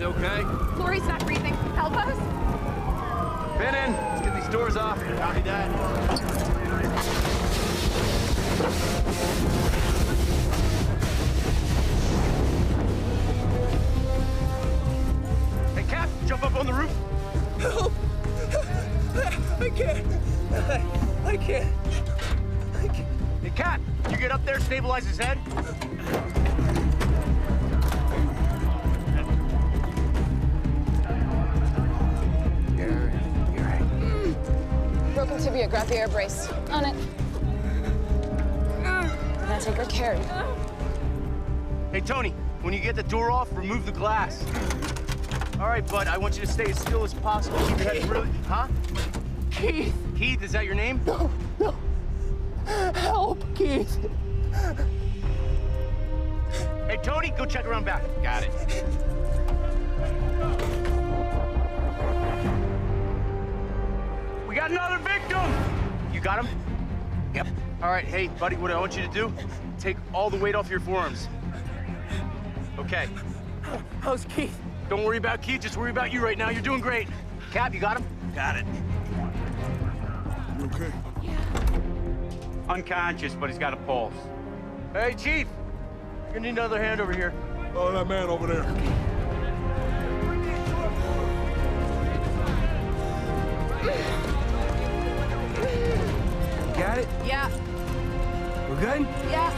guys okay? Lori's not breathing. Help us? Been in. Let's get these doors off. Copy that. Hey, Cap, jump up on the roof. Help! I can't. I can't. Hey, Cap, you get up there, stabilize his head. Broken tibia, grab the air brace. On it. Now take good care. Hey, Tony, when you get the door off, remove the glass. All right, bud, I want you to stay as still as possible. Keep your head really... Huh? Keith! Keith, is that your name? No. Help, Keith. Hey, Tony, go check around back. Got it. We got another victim! You got him? Yep. All right, hey, buddy, what I want you to do, take all the weight off your forearms. Okay. How's Keith? Don't worry about Keith, just worry about you right now. You're doing great. Cap, you got him? Got it. You okay? Unconscious, but he's got a pulse. Hey, Chief, you're gonna need another hand over here. Oh, that man over there. Got it? Yeah. We're good? Yeah.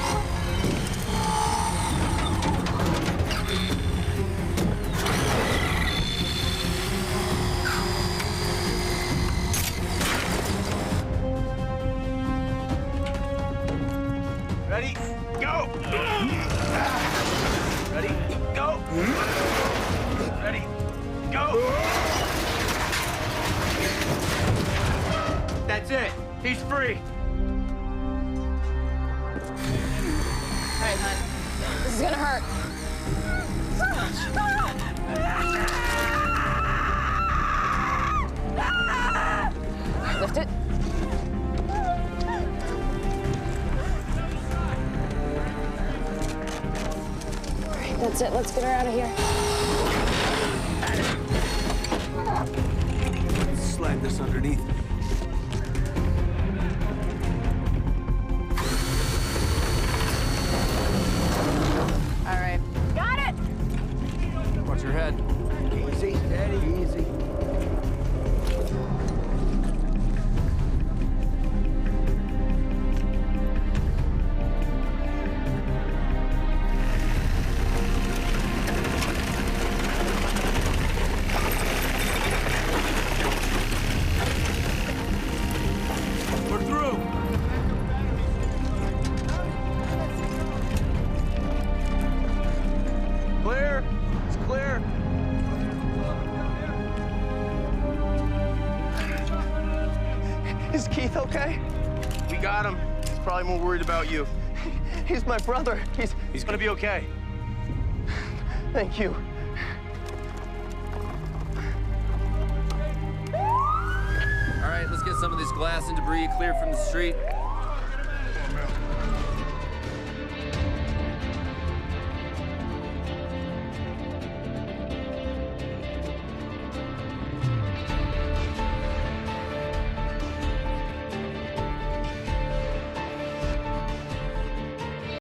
Ready? Go! Ready? Go! Ready? Go! That's it. He's free. All right, hon. This is gonna hurt. Lift it. All right, that's it. Let's get her out of here. Slide this underneath. All right. Got it! Watch your head. Easy, steady, easy. We're through. Clear. It's clear. Is Keith okay? We got him. He's probably more worried about you. He's my brother. He's gonna be okay. Thank you. All right, let's get some of this glass and debris cleared from the street.